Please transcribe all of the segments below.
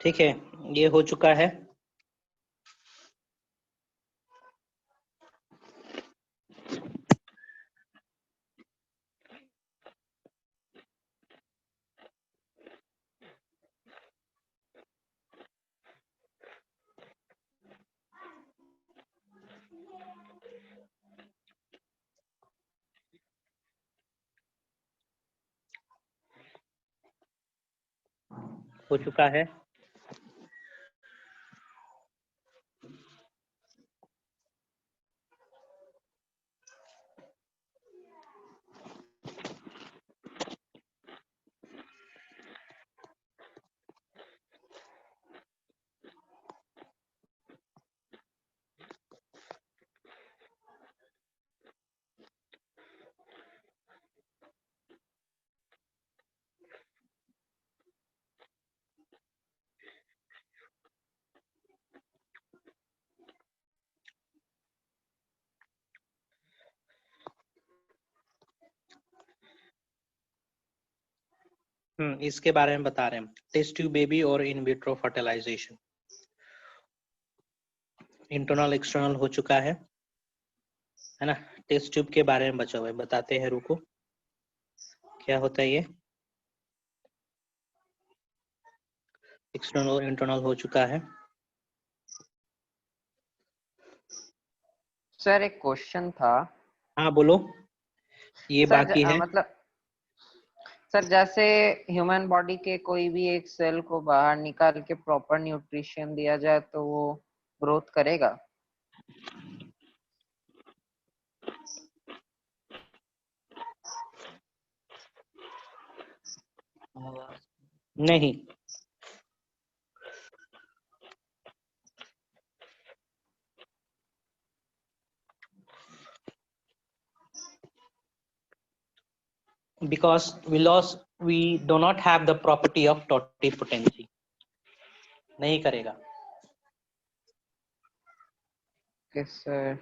ठीक है, ये हो चुका है। हो चुका है। इसके बारे में बता रहे हैं, टेस्ट ट्यूब बेबी और in vitro fertilisation. Internal external हो चुका है ना। टेस्ट ट्यूब के बारे में बचा हुआ है, बताते हैं, रुको। क्या होता है ये? एक्सटर्नल और इंटरनल हो चुका है। सर एक क्वेश्चन था। हाँ बोलो। ये सर बाकी है। मतलब सर जैसे ह्यूमन बॉडी के कोई भी एक सेल को बाहर निकाल के प्रॉपर न्यूट्रिशन दिया जाए तो वो ग्रोथ करेगा? नहीं। Because we do not have the property of totipotency. नहीं करेगा। सर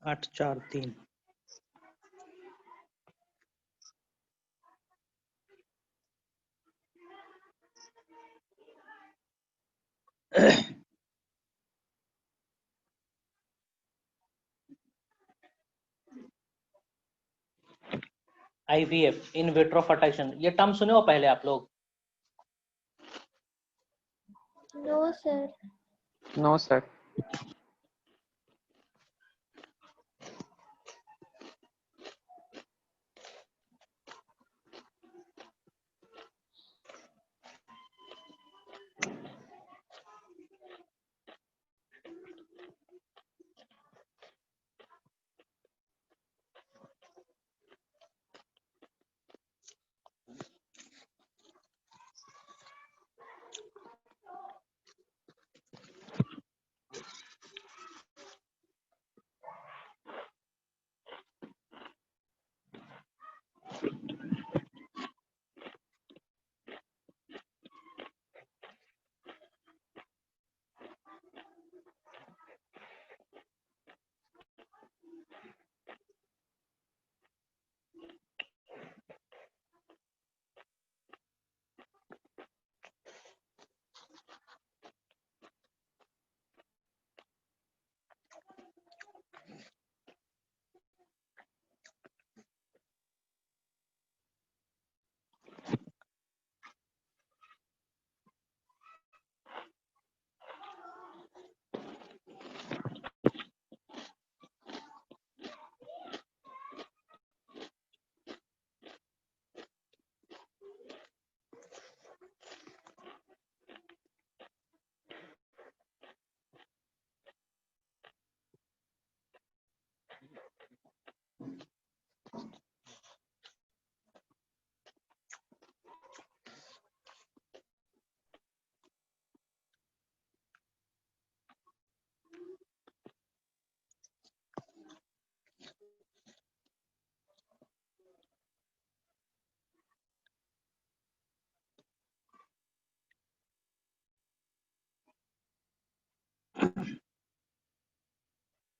आठ चार तीन। IVF इन विट्रो फर्टिलाइजेशन, ये टर्म सुने हो पहले आप लोग? No sir. No sir.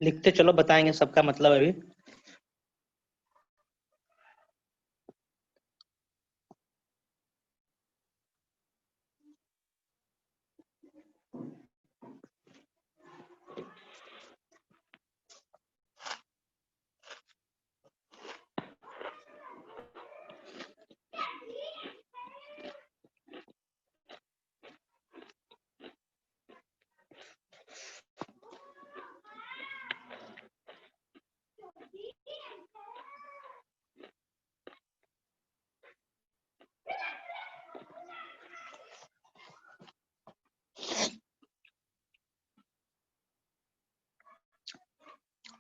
लिखते चलो, बताएंगे सबका मतलब अभी।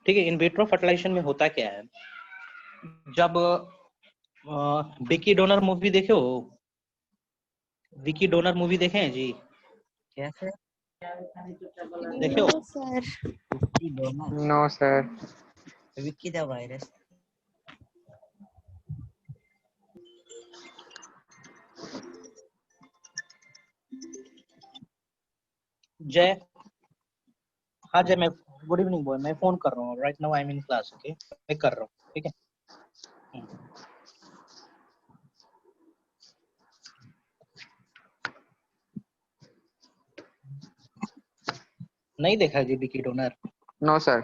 ठीक है, इन विट्रो फर्टिलाइजेशन में होता क्या है, जब विकी डोनर मूवी देखे हो? विकी डोनर मूवी देखे हैं जी? कैसे? देखे हो? No sir. Vicky Donor, no sir. Vicky the virus. Jay, हाँ जय, मैं गुड इवनिंग बॉय, मैं फोन कर रहा हूँ right now, I am in class. Okay, मैं कर रहा हूँ, ठीक है। नहीं देखा जी विकी डोनर? नो सर,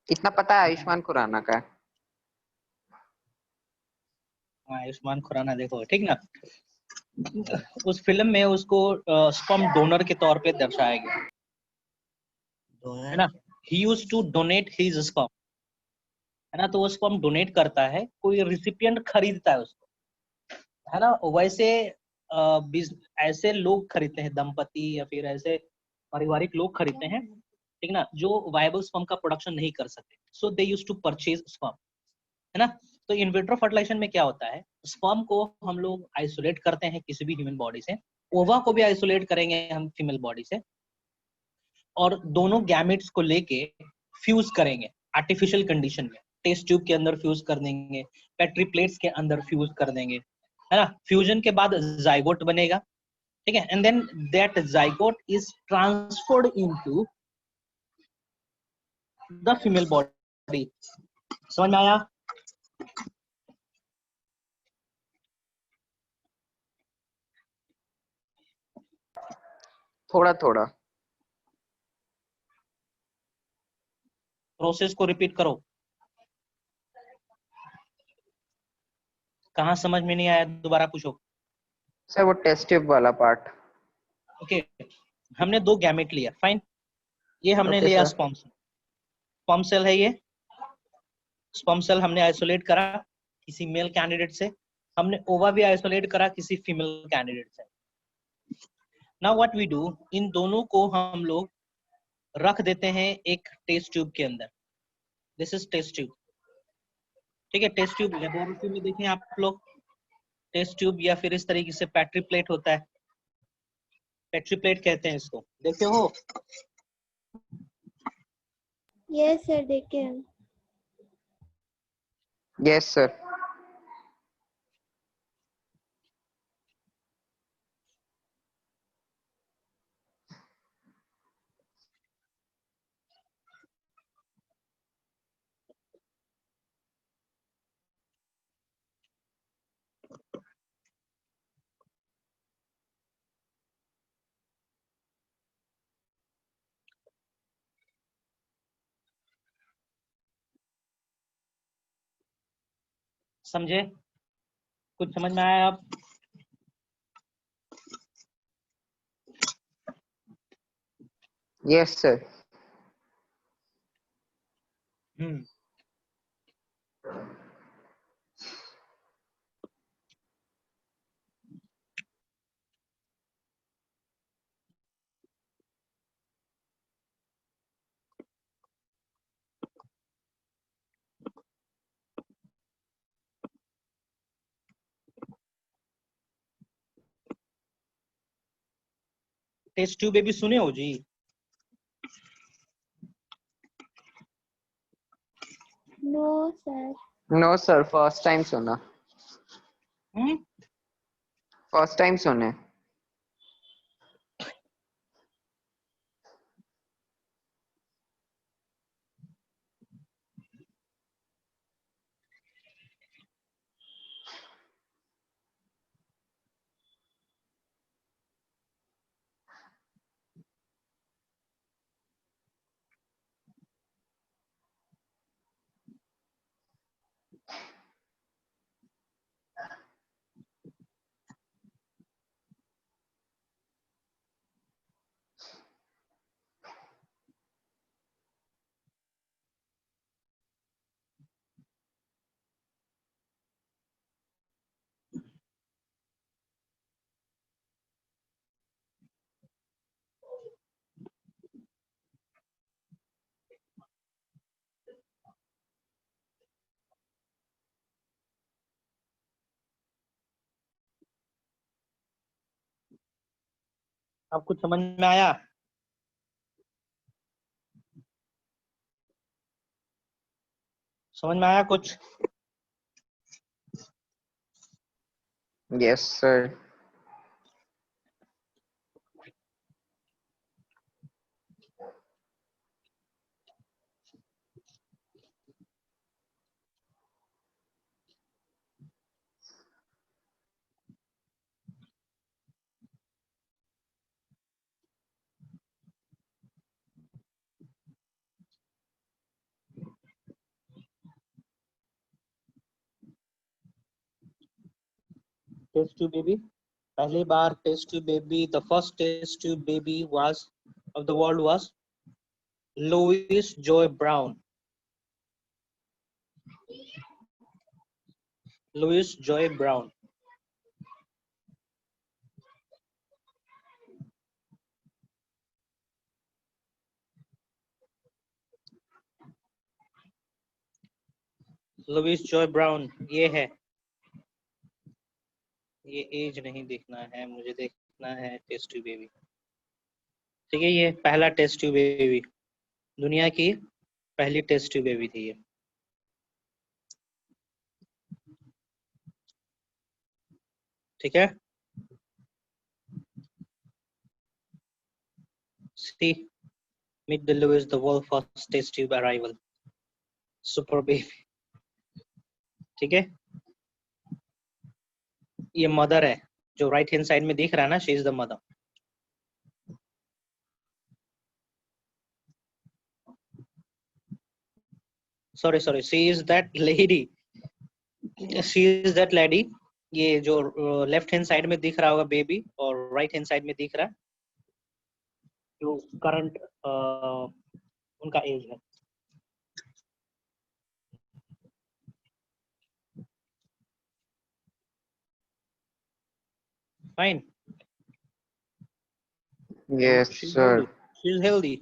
इतना पता है आयुष्मान खुराना का है। आयुष्मान खुराना देखो, ठीक ना। उस फिल्म में उसको स्पर्म डोनर के तौर पे दर्शाया गया है डोनर ना। He used to donate his sperm, है ना। तो वो स्पर्म डोनेट करता है, कोई रिसिपिएंट खरीदता है उसको, है ना। वैसे ऐसे लोग खरीदते हैं, दंपति या फिर ऐसे पारिवारिक लोग खरीदते हैं, ठीक ना, जो वायबल स्पर्म का प्रोडक्शन नहीं कर सकते। So they used to purchase sperm, है ना। तो इन विट्रो फर्टिलाइजेशन में क्या होता है, स्पर्म को हम लोग आइसोलेट करते हैं किसी भी ह्यूमन बॉडी से, ओवा को भी आइसोलेट करेंगे हम फीमेल बॉडी से, और दोनों गैमेट्स को लेके फ्यूज करेंगे आर्टिफिशियल कंडीशन में। टेस्ट ट्यूब के अंदर फ्यूज कर देंगे, पेट्री प्लेट्स के अंदर फ्यूज कर देंगे, है ना। फ्यूजन के बाद जाइगोट बनेगा, ठीक है। And then that zygote is transferred into the female body. समझ में आया? थोड़ा थोड़ा। प्रोसेस को रिपीट करो। कहाँ समझ में नहीं आया, दोबारा पूछो। सर वो टेस्ट ट्यूब वाला पार्ट। ओके, हमने दो गैमेट लिया, फाइन। ये हमने ओके लिया sir. Sperm cell, sperm cell है ये। स्पर्म सेल हमने आइसोलेट करा किसी मेल कैंडिडेट से, हमने ओवा भी आइसोलेट करा किसी फीमेल कैंडिडेट से। नाउ व्हाट वी डू, इन दोनों को हम लोग रख देते हैं एक टेस्ट ट्यूब के अंदर। दिस इज टेस्ट ट्यूब, ठीक है। टेस्ट ट्यूब लेबोरेटरी में देखें आप लोग, टेस्ट ट्यूब या फिर इस तरीके से पेट्री प्लेट होता है, पेट्री प्लेट कहते हैं इसको, देखे हो? यस सर, देखे हैं। Yes sir. समझे? कुछ समझ में आया आप? Yes sir. टेस्ट ट्यूब भी सुने हो जी? No sir. No sir, first time सुना। हम्म, फर्स्ट टाइम सुने। अब कुछ समझ में आया? समझ में आया कुछ? Yes, sir. Test tube baby, पहली बार test tube baby, the first test tube baby was of the world was Louis Joy Brown. Louis Joy Brown. Louise Joy Brown ये है। ये एज नहीं देखना है मुझे, देखना है टेस्ट ट्यूब बेबी। ठीक है, ये पहला टेस्ट ट्यूब बेबी, दुनिया की पहली टेस्ट ट्यूब बेबी थी ये। ठीक है, सी meet the Louis, the world first test tube arrival, super baby। ठीक है, ये मदर है जो राइट हैंड साइड में दिख रहा है ना, she is the mother. Sorry sorry, she is that lady, she is that lady. ये जो लेफ्ट हैंड साइड में दिख रहा होगा बेबी, और राइट हैंड साइड में दिख रहा है जो करंट उनका एज है। Fine. Yes, sir. She is healthy,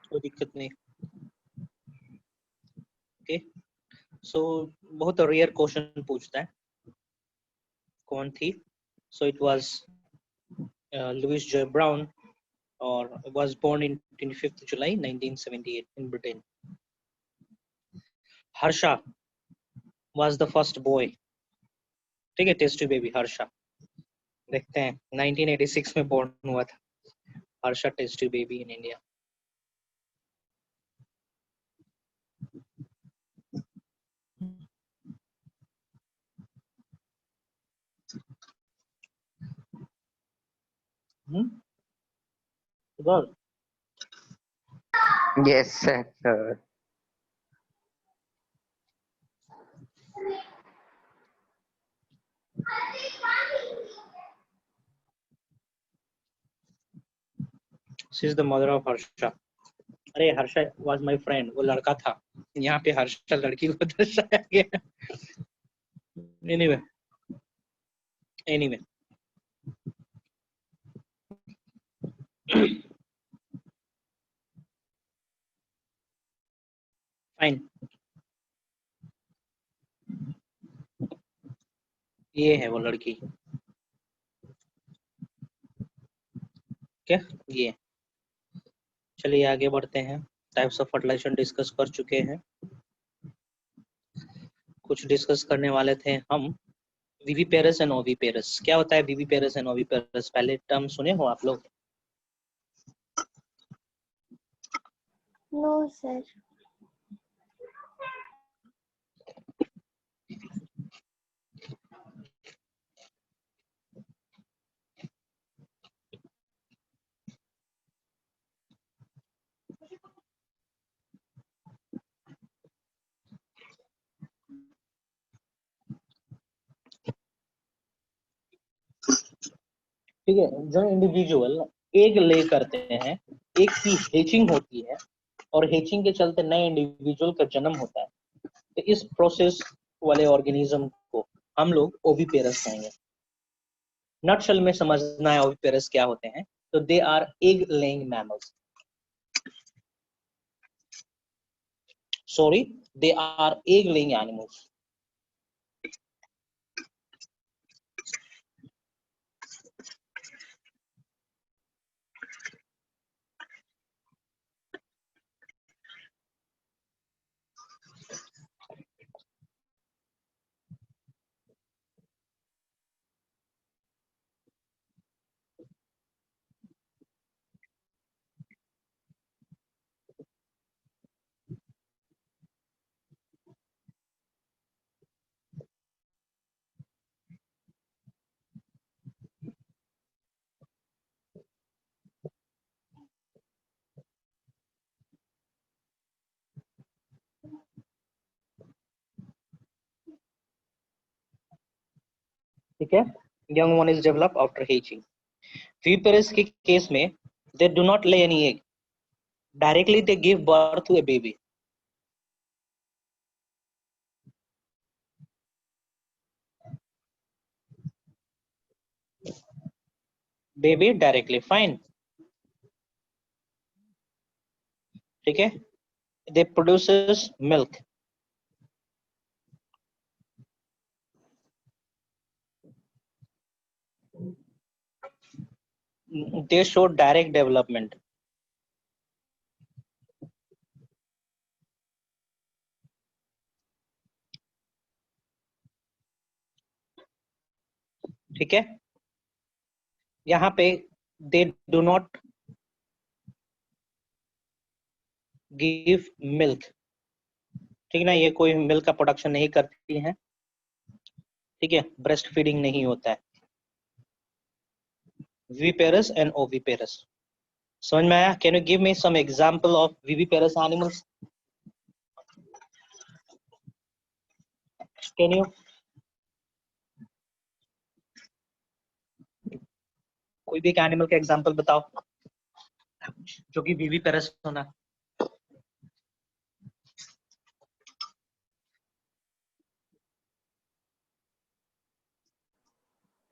कोई दिक्कत नहीं। ओके, सो बहुत रेयर क्वेश्चन पूछता है, कौन थी? So it was Louise Joy Brown, or was born in 25th July 1978 in Britain. Harsha was the first boy। ठीक है, टेस्ट बेबी हर्षा, देखते हैं 1986 में born हुआ था Harsha test baby in India. Good. Yes, sir. She is the mother of Harsha। अरे Harsha was my friend, वो लड़का था, यहाँ पे हर्षा लड़की को दर्शाया गया। Anyway फाइन, ये है वो लड़की। क्या ये, चलिए आगे बढ़ते हैं। टाइप्स ऑफ फर्टिलाइजेशन डिस्कस कर चुके हैं, कुछ डिस्कस करने वाले थे हम। विविपेरस एंड ओविपेरस, क्या होता है विविपेरस एंड ओविपेरस? पहले टर्म सुने हो आप लोग? No, sir. ठीक है, जो इंडिविजुअल एग ले करते हैं, एग की हेचिंग होती है, और हेचिंग के चलते नए इंडिविजुअल का जन्म होता है, तो इस प्रोसेस वाले ऑर्गेनिज्म को हम लोग ओविपेरस कहेंगे। नटशल में समझना है ओविपेरस क्या होते हैं, तो they are egg laying mammals. Sorry, they are egg laying animals. ठीक है, young one is developed after hatching. Viviparous के केस में they do not lay any egg, directly they give birth to a baby. Baby directly, fine. ठीक है, they produces milk. They show direct development. ठीक है, यहाँ पे they do not give milk. ठीक ना, ये कोई मिल्क का प्रोडक्शन नहीं करती हैं. ठीक है, ब्रेस्ट फीडिंग नहीं होता है. Viviparous and oviparous. समझ में आया? Can you give me some example of viviparous animals? Can you? कोई भी एक एनिमल का एग्जांपल बताओ जो कि viviparous होना.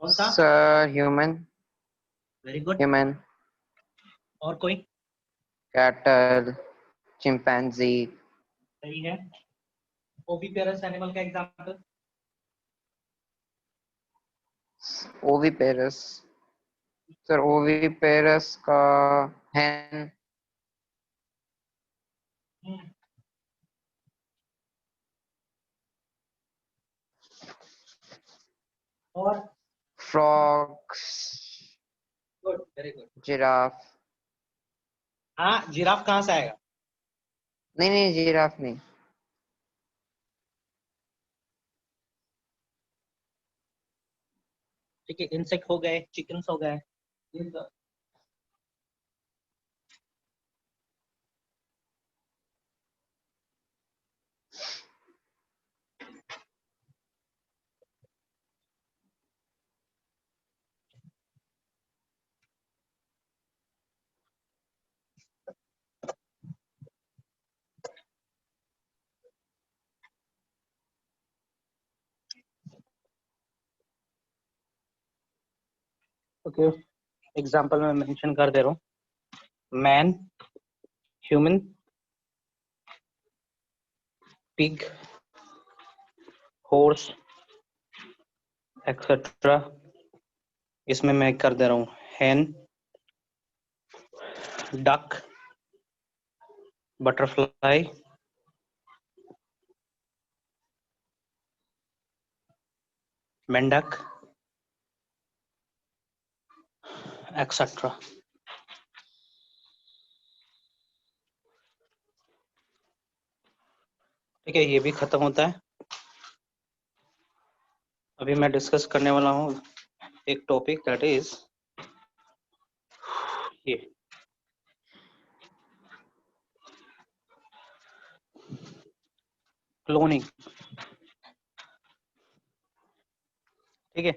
कौन सा? Sir human. Very good. Human. और कोई? कैटल. चिंपैंजी. सही है. ओविपेरस एनिमल का एग्जांपल? ओविपेरस. सर ओविपेरस का हैन. और? Frogs. Good, very good. Giraffe. हाँ, जिराफ कहाँ से आएगा? नहीं जिराफ नहीं. ठीक है, इंसेक्ट हो गए, चिकन्स हो गए. ओके, एग्जांपल में मेंशन कर दे रहा हूँ. Man, human, pig, horse, etcetera. इसमें मैं कर दे रहा हूँ hen, डक, बटरफ्लाई, मेंढक, एक्सेट्रा. ठीक है, ये भी खत्म होता है. अभी मैं डिस्कस करने वाला हूँ एक टॉपिक, दैट इज ये क्लोनिंग. ठीक है,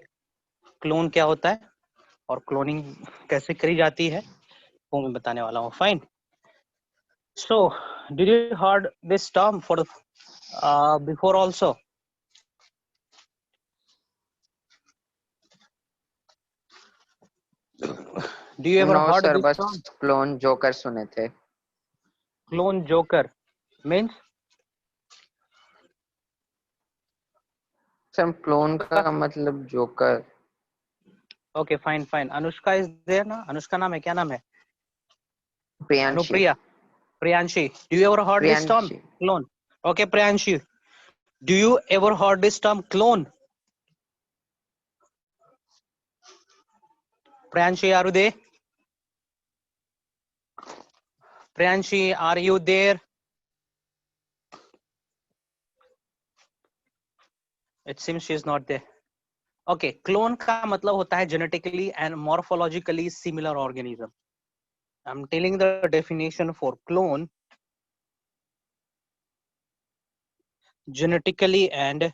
क्लोन क्या होता है और क्लोनिंग कैसे करी जाती है वो मैं बताने वाला हूँ. Fine. So did you heard this term for before also? Do you ever no heard sir, this बस term? क्लोन जोकर सुने थे. Clone joker means? Sir clone का मतलब जोकर. Okay, fine, fine. Anushka is there ना? अनुष्का नाम है, क्या नाम है? Priyanshi. Anupriya. Priyanshi. Do you ever heard this term? Priyanshi. Clone. Okay, Priyanshi. Do you ever heard this term clone? Priyanshi, are you there? Priyanshi, are you there? It seems she is not there. Okay, clone का मतलब होता है genetically and morphologically similar organism. I'm telling the definition for clone. Genetically and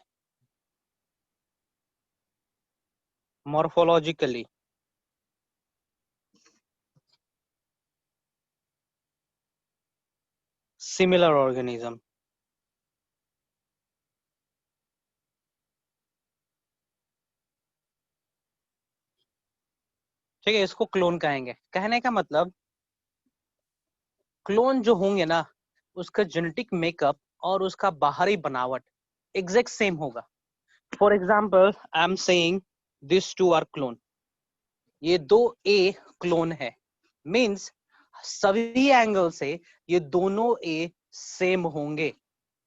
morphologically similar organism. ठीक है, इसको clone कहेंगे। कहने का मतलब क्लोन जो होंगे ना, उसका जेनेटिक मेकअप और उसका बाहरी बनावट एग्जैक्ट सेम होगा। For example I am saying this two are clone, ये दो ए क्लोन है, मीन्स सभी एंगल से ये दोनों ए सेम होंगे,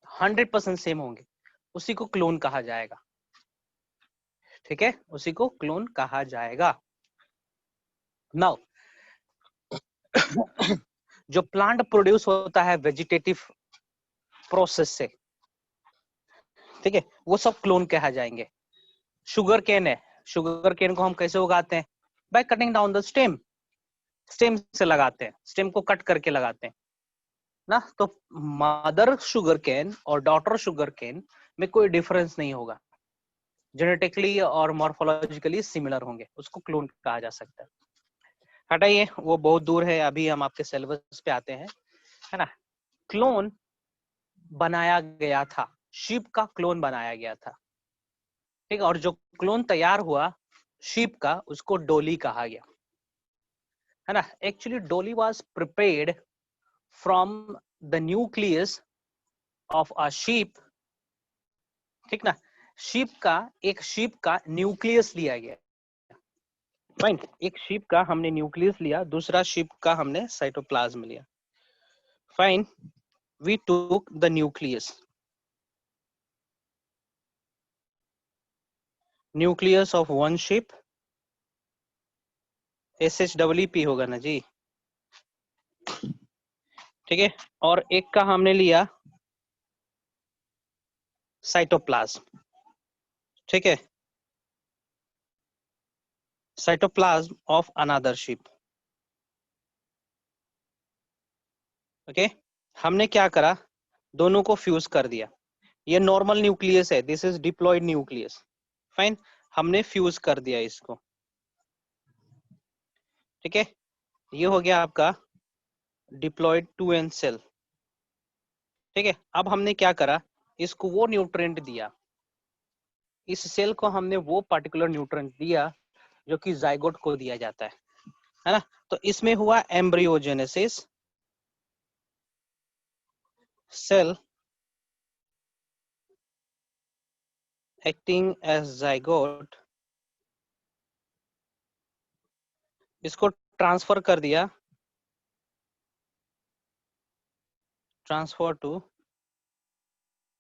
100% सेम होंगे, उसी को क्लोन कहा जाएगा। ठीक है, उसी को क्लोन कहा जाएगा। नाउ जो प्लांट प्रोड्यूस होता है वेजिटेटिव प्रोसेस से, ठीक है, वो सब क्लोन कहा जाएंगे। शुगर केन है, शुगर केन को हम कैसे उगाते हैं? By cutting down the stem, stem से लगाते हैं, स्टेम को कट करके लगाते हैं ना। तो मदर शुगर केन और डॉटर शुगर केन में कोई डिफरेंस नहीं होगा, जेनेटिकली और मॉर्फोलॉजिकली सिमिलर होंगे, उसको क्लोन कहा जा सकता है। हटाइए, वो बहुत दूर है, अभी हम आपके सिलेबस पे आते हैं, है ना। क्लोन बनाया गया था, शीप का क्लोन बनाया गया था, ठीक है, और जो क्लोन तैयार हुआ शीप का, उसको डोली कहा गया, है ना। एक्चुअली डोली was prepared from the nucleus of a sheep, ठीक ना। एक शीप का न्यूक्लियस लिया गया, फाइन। एक शीप का हमने न्यूक्लियस लिया, दूसरा शीप का हमने साइटोप्लाज्म लिया, fine. We took the nucleus of one sheep, SHEEP होगा ना जी, ठीक है, और एक का हमने लिया साइटोप्लाज्म, ठीक है, cytoplasm of another sheep. Okay, हमने क्या करा, दोनों को फ्यूज कर दिया। ये नॉर्मल न्यूक्लियस है, this is diploid nucleus, fine. हमने फ्यूज कर दिया इसको, ठीक है, ये हो गया आपका डिप्लॉयड 2n सेल, ठीक है। अब हमने क्या करा, इसको वो न्यूट्रिएंट दिया, इस सेल को हमने वो पर्टिकुलर न्यूट्रिएंट दिया जो कि जाइगोट को दिया जाता है ना। तो इसमें हुआ embryogenesis, cell acting as zygote, इसको ट्रांसफर कर दिया, transfer to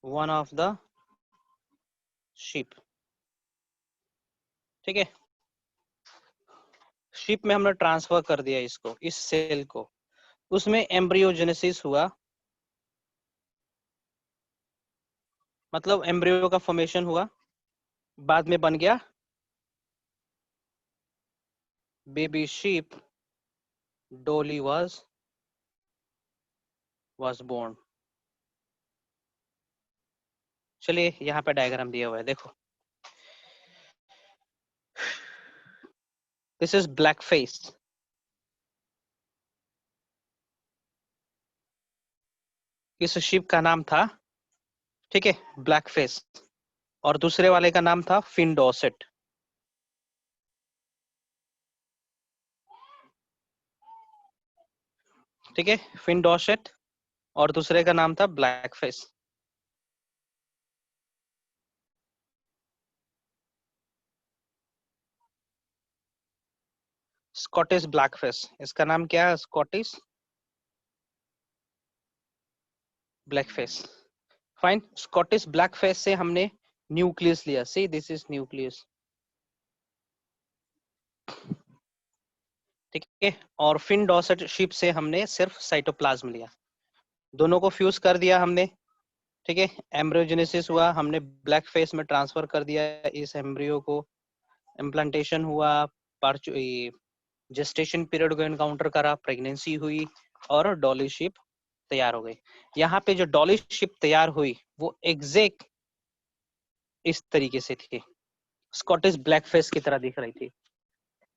one of the sheep, ठीक है। शीप में हमने ट्रांसफर कर दिया इसको, इस सेल को, उसमें एम्ब्रियोजेनेसिस हुआ, मतलब एम्ब्रियो का फॉर्मेशन हुआ, बाद में बन गया बेबी शीप, डोली was born। चलिए यहाँ पे डायग्राम दिया हुआ है, देखो, दिस इज ब्लैक फेस, इस शीप का नाम था, ठीक है, ब्लैक फेस, और दूसरे वाले का नाम था फिन डॉसेट, ठीक है, फिन डॉसेट, और दूसरे का नाम था black face. Scottish black face, इसका नाम क्या है, Scottish black face, fine. Scottish black face से हमने न्यूक्लियस लिया, सी दिस इज न्यूक्लियस, ठीक है, और फिन डॉसेट शीप से हमने सिर्फ साइटोप्लाज्म लिया, दोनों को फ्यूज कर दिया हमने, ठीक है। एम्ब्रियोजेनेसिस हुआ, हमने ब्लैक फेस में ट्रांसफर कर दिया इस एम्ब्रियो को, इम्प्लांटेशन हुआ, जेस्टेशन पीरियड को एनकाउंटर करा, प्रेगनेंसी हुई, और डॉली शिप तैयार हो गई। यहाँ पे जो डॉली शिप तैयार हुई वो एग्जैक्ट इस तरीके से थी, स्कॉटिश ब्लैकफिश की तरह दिख रही थी।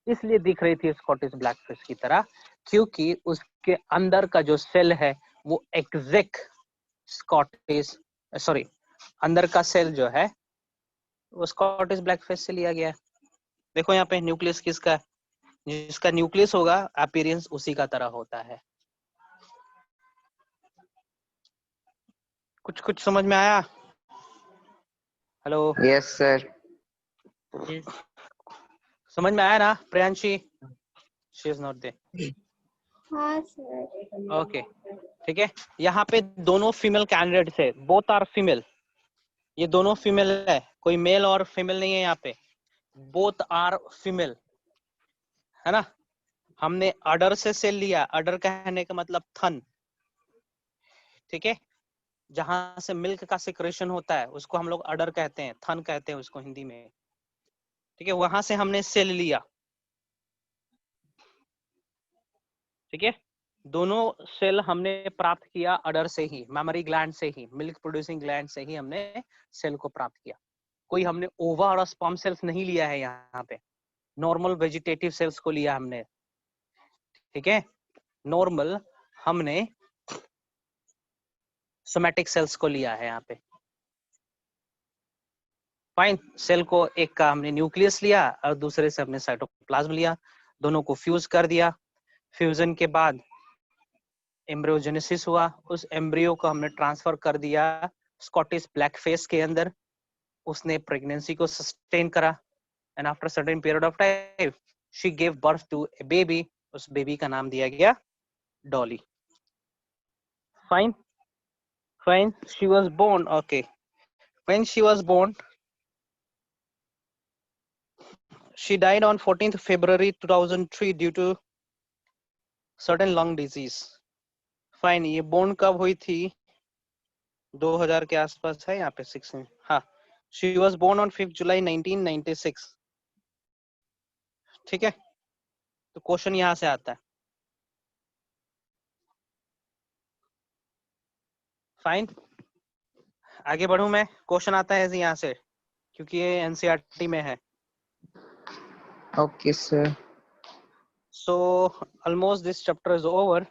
इसलिए दिख रही थी स्कॉटिश ब्लैकफिश की तरह क्योंकि उसके अंदर का जो सेल है वो एग्जैक्ट स्कॉटिश, सॉरी, अंदर का सेल जो है वो स्कॉटिश ब्लैकफिश से लिया गया है। देखो यहाँ पे न्यूक्लियस किसका है, जिसका न्यूक्लियस होगा अपीयरेंस उसी का तरह होता है। कुछ कुछ समझ में आया? Hello, yes sir. Yes. समझ में आया ना Priyanshi? She is not there. हाँ सर। ओके, ठीक है। यहाँ पे दोनों फीमेल कैंडिडेट्स है, बोथ आर फीमेल। ये दोनों फीमेल है, कोई मेल और फीमेल नहीं है यहाँ पे, बोथ आर फीमेल, है ना। हमने अडर से सेल लिया, अडर कहने का मतलब थन, ठीक है। जहां से मिल्क का सिक्रेशन होता है उसको हम लोग अडर कहते हैं, थन कहते हैं उसको हिंदी में, ठीक है। वहां से हमने सेल लिया, ठीक है। दोनों सेल हमने प्राप्त किया अडर से ही, मेमोरी ग्लैंड से ही, मिल्क प्रोड्यूसिंग ग्लैंड से ही हमने सेल को प्राप्त किया। कोई हमने ओवा और स्पर्म सेल्स नहीं लिया है यहाँ पे, नॉर्मल वेजिटेटिव सेल्स को लिया हमने, ठीक है। नॉर्मल हमने सोमैटिक सेल्स को लिया है यहाँ पे। फाइन, सेल को एक का हमने न्यूक्लियस लिया और दूसरे से हमने साइटोप्लाज्म लिया, दोनों को फ्यूज कर दिया। फ्यूजन के बाद एम्ब्रियोजेनेसिस हुआ, उस एम्ब्रियो को हमने ट्रांसफर कर दिया स्कॉटिश ब्लैकफिश के अंदर, उसने प्रेगनेंसी को सस्टेन करा and after certain period of time she give birth to a baby, उस बेबी का नाम दिया गया Dolly. Fine, fine, she was born, okay. When she was born she died on 14th February 2003 due to certain lung disease. Fine, ये born कब हुई थी? 2000 के आसपास है यहाँ पे 6 में, हाँ। She was born on 5th July 1996, ठीक है। तो क्वेश्चन यहाँ से आता है। फाइन, आगे बढ़ूं मैं, क्वेश्चन आता है यहाँ से क्योंकि ये एनसीईआरटी में है। Okay sir. So almost this chapter is over,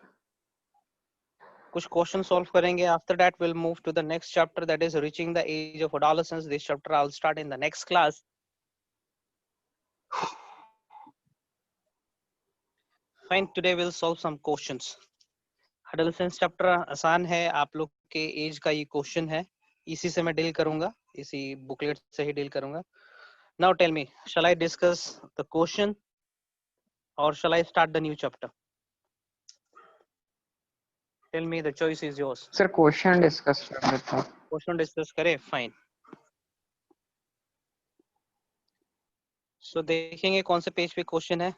कुछ क्वेश्चन सॉल्व करेंगे, after that will move to the next chapter that is reaching the age of adolescence. This chapter I will start in the next class. Fine, today will solve some questions. Adolescence chapter आसान है, आप लोग के as का ये question है, इसी से मैं डील करूंगा, इसी बुकलेट से ही डील करूंगा। Now tell me, shall I discuss the question और shall I start the new chapter? Tell me, the choice is yours. Sir question discuss कर लेते हैं। क्वेश्चन डिस्कस करें, फाइन। सो देखेंगे कौन से पेज पे क्वेश्चन है।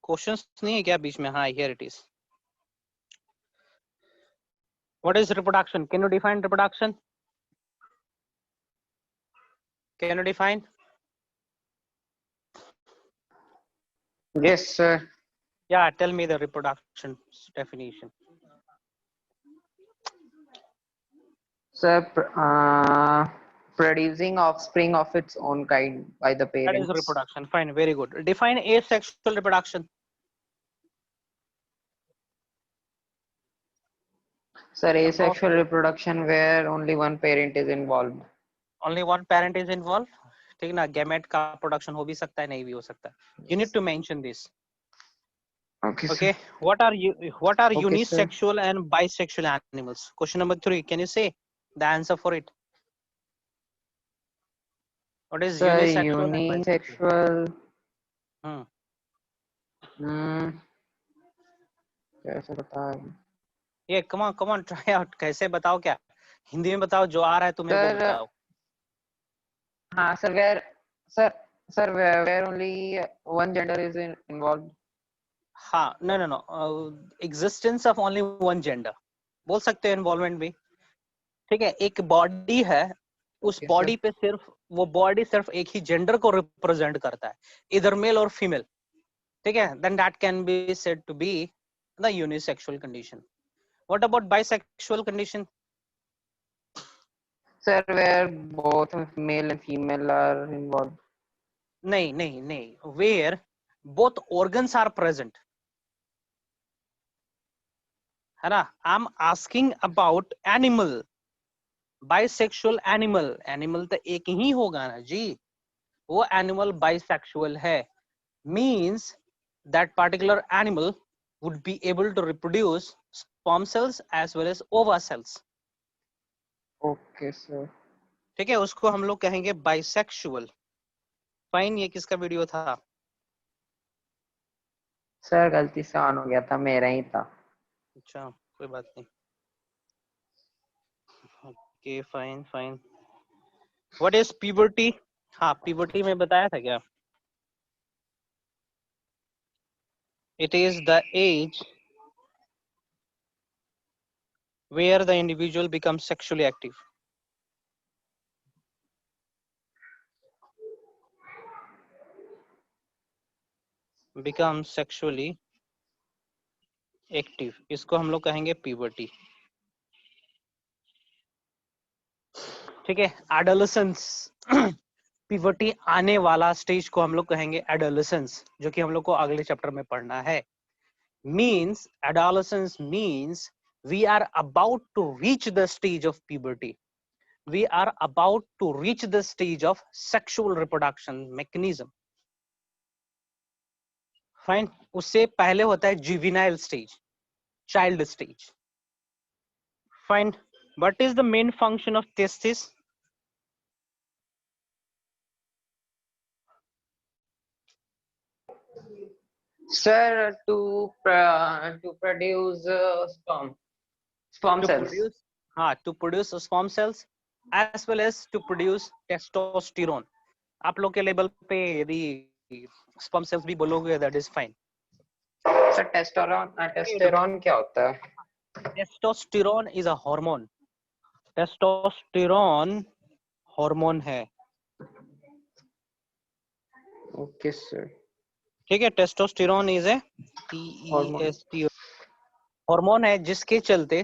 क्वेश्चंस नहीं है क्या बीच में? हाँ, here it is. What is reproduction? Can you define reproduction? Can you define? Yes sir. Yeah, tell me the reproduction definition. Sir, producing offspring of its own kind by the That is parents. reproduction. Fine, very good. Define asexual reproduction. Sir, asexual reproduction where only one parent is involved. Only one parent is involved. ठीक ना, gamete का production हो भी सकता है, नहीं भी हो सकता है। You need to mention this. Okay, Okay. sir. What are Okay, unisexual and bisexual animals? Question number 3. Can you say the answer for it? What is Sir, unisexual and bisexual? unisexual. Hmm. कैसे बताएं? ये come on, try out. कैसे बताओ क्या? हिंदी में बताओ, जो आ रहा है तुम्हें वो बताओ। हाँ sir, where only one gender is involved. हाँ, no. Existence of only one gender. बोल सकते हो involvement भी। ठीक है, एक बॉडी है, उस Okay, बॉडी sir. पे सिर्फ वो बॉडी सिर्फ एक ही जेंडर को रिप्रेजेंट करता है, इधर मेल और फीमेल, ठीक है, then that can be said to be the unisexual condition. What about bisexual condition? Sir, where both male and female are involved. नहीं नहीं नहीं, where both organs are present, है ना. I am asking about animal, bisexual animal. Animal तो एक ही होगा ना जी, वो एनिमल बाइसेक्सुअल है, means that particular animal would be able to reproduce sperm cells as well as ova cells. Okay, sir. ठीक है, उसको हम लोग कहेंगे बाइसेक्सुअल. फाइन. ये किसका वीडियो था? सर गलती से ऑन हो गया था, मेरा ही था. अच्छा, कोई बात नहीं. Okay, fine fine. What is puberty? हाँ, प्यूबर्टी में बताया था क्या? It is the age where the individual becomes sexually active. Becomes sexually active, इसको हम लोग कहेंगे प्यूबर्टी. ठीक है, एडोलेसेंस. प्यूबर्टी आने वाला स्टेज को हम लोग कहेंगे एडोलेसेंस, जो कि हम लोग को अगले चैप्टर में पढ़ना है. Means adolescence means we are about to reach the stage of puberty. We are about to reach the stage of sexual reproduction mechanism. Fine. उससे पहले होता है juvenile stage, child stage. Fine. What is the main function of testis? Sir, to produce sperm To cells. produce, to produce sperm cells as well as to produce testosterone. आप लोग के level पे यदि sperm cells भी बोलोगे, that is fine. Sir testosterone क्या होता है? Testosterone is a hormone. Testosterone hormone है. Okay sir. ठीक है, testosterone is a TEST hormone है, जिसके चलते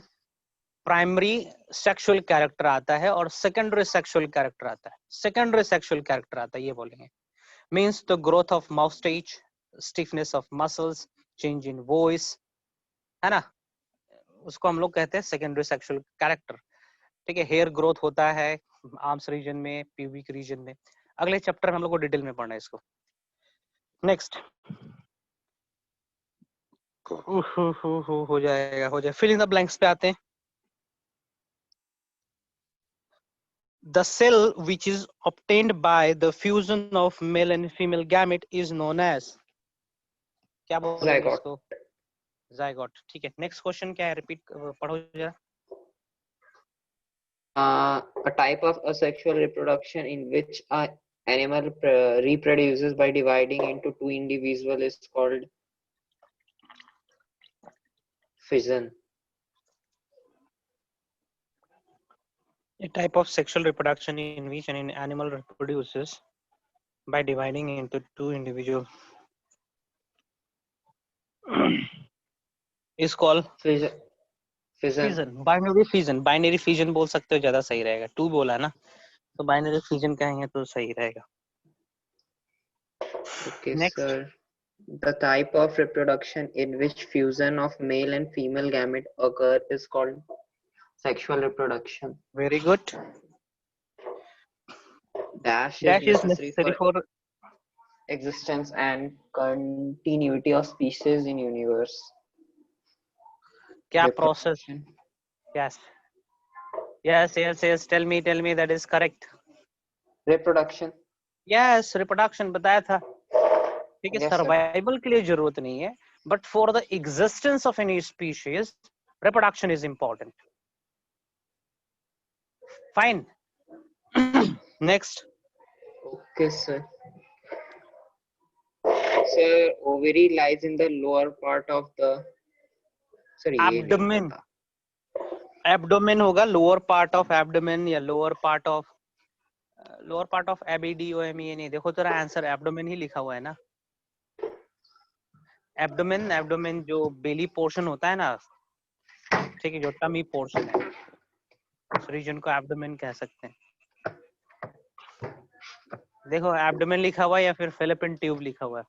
प्राइमरी सेक्सुअल कैरेक्टर आता है और सेकेंडरी सेक्सुअल कैरेक्टर आता है. सेकेंडरी सेक्सुअल कैरेक्टर आता है, ये बोलेंगे. Means the growth of moustache, stiffness of muscles, change in voice, है ना, उसको हम लोग कहते हैं सेकेंडरी सेक्सुअल कैरेक्टर. ठीक है, हेयर ग्रोथ होता है आर्म्स रीजन में, प्यूबिक रीजन में. अगले चैप्टर में हम लोग को डिटेल में पढ़ना है इसको. नेक्स्ट हो जाएगा. फिल इन द ब्लैंक्स पे आते हैं. The cell which is obtained by the fusion of male and female gamete is known as, क्या बोलेंगे Zygote. इसको? Zygote. ठीक है, नेक्स्ट क्वेश्चन क्या है, रिपीट पढ़ो जरा. A type of asexual reproduction in which an animal reproduces by dividing into two individuals is called fission. A type of sexual reproduction in which an animal reproduces by dividing into two individuals is called Fission. fission. Binary fission. Binary fission बोल सकते हो, ज्यादा सही रहेगा. To बोला ना, तो binary fission कहेंगे तो सही रहेगा. Okay, Next. sir. The type of reproduction in which fusion of male and female gamete occur is called sexual reproduction. Very good. Dash Dash is is necessary for existence and continuity of species in universe. क्या process? Yes. Tell me that is correct. Reproduction. Yes, reproduction बताया था. ठीक है, Yes, sir. Survival के लिए जरूरत नहीं है, but for the existence of any species, reproduction is important. Fine. Next. Okay, sir. Sir, ovary lies in the lower part of the Abdomen. Abdomen होगा, लोअर पार्ट ऑफ एब्डोमेन या lower part of एबीडीओएमई नहीं, देखो तेरा answer abdomen ही लिखा हुआ है ना। Abdomen जो बेली पोर्शन होता है ना, ठीक है, जो टमी पोर्शन है, उस रीजन को एब्डोमेन कह सकते हैं। देखो एब्डोमेन लिखा हुआ है या फिर फेलोपियन ट्यूब लिखा हुआ है।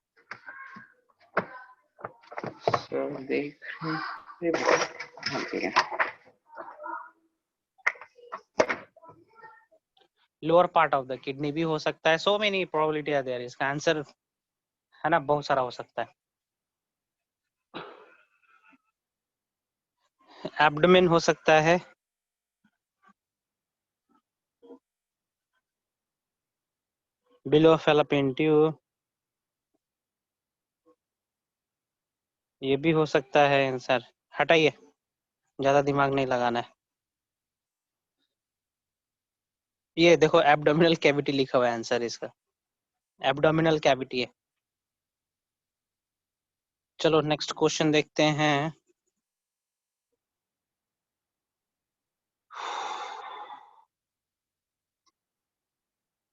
Lower part of the kidney भी हो सकता है। So many probability are there, इसका आंसर है ना बहुत सारा हो सकता है। एब्डोमेन हो सकता है, बिलो फेलोपियन ट्यूब ये भी हो सकता है आंसर। हटाइए, ज्यादा दिमाग नहीं लगाना है। ये देखो एब्डोमिनल कैविटी लिखा हुआ है आंसर इसका, एब्डोमिनल कैविटी है। चलो नेक्स्ट क्वेश्चन देखते हैं।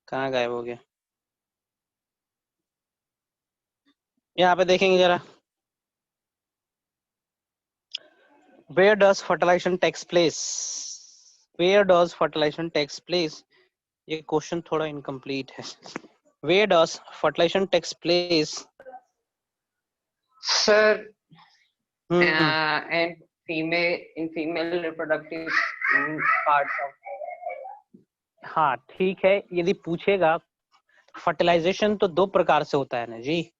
कहाँ गायब हो गया? यहाँ पे देखेंगे जरा, where does fertilization takes place? Where does fertilization takes place? ये क्वेश्चन थोड़ा इनकम्प्लीट है। Where does fertilization takes place? Sir, and female reproductive part of. हाँ ठीक है, यदि पूछेगा फर्टिलाइजेशन तो दो प्रकार से होता है ना जी,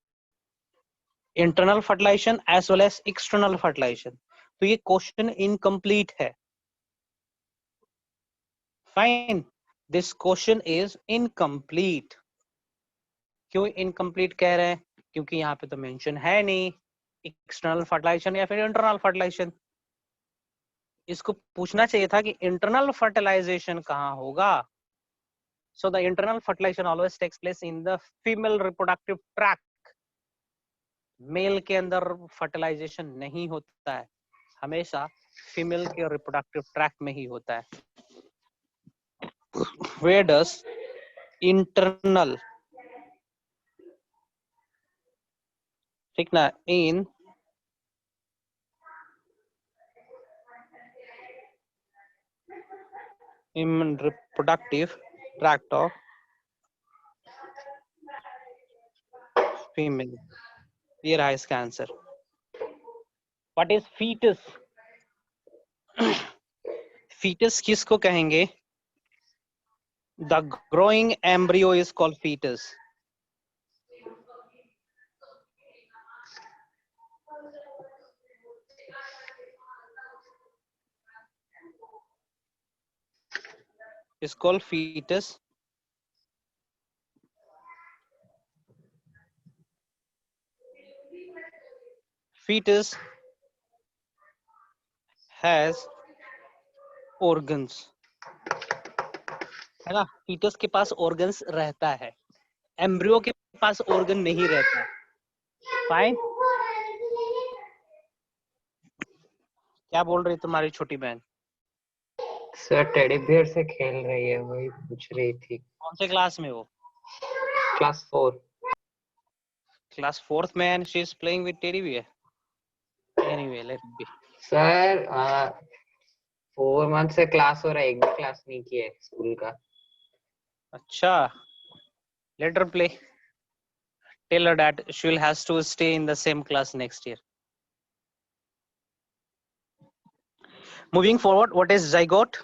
internal fertilization as well as external fertilization. तो ये क्वेश्चन इनकम्प्लीट है। Fine, this question is incomplete. क्यों इनकम्प्लीट कह रहे हैं? क्योंकि यहाँ पे तो मेंशन है नहीं एक्सटर्नल फर्टिलाइजेशन या फिर इंटरनल फर्टिलाइजेशन। इसको पूछना चाहिए था कि इंटरनल फर्टिलाइजेशन कहाँ होगा। So the internal fertilization always takes place in the female reproductive tract. Male के अंदर फर्टिलाइजेशन नहीं होता है, हमेशा फीमेल के रिप्रोडक्टिव ट्रैक्ट में ही होता है। Where does internal, ठीक ना, in reproductive tract of female, ये रहा इसका answer. What is fetus? fetus किसको कहेंगे? The growing embryo is called fetus. Is called fetus. Fetus has organs, है ना, fetus के पास organs रहता है, एम्ब्रियो के पास organ नहीं रहता। फाइन, क्या बोल रही तुम्हारी छोटी बहन? सर टेडी बियर से खेल रही है, वही पूछ रही थी। कौन से क्लास में वो? क्लास 4। क्लास 4th में, and she is playing with teddy bear. Anyway, let it be. Sir 4 month से क्लास हो रहा है, एक भी क्लास नहीं किया है स्कूल का। अच्छा, let her play. Tell her that she will has to stay in the same class next year. Moving forward, what is zygote?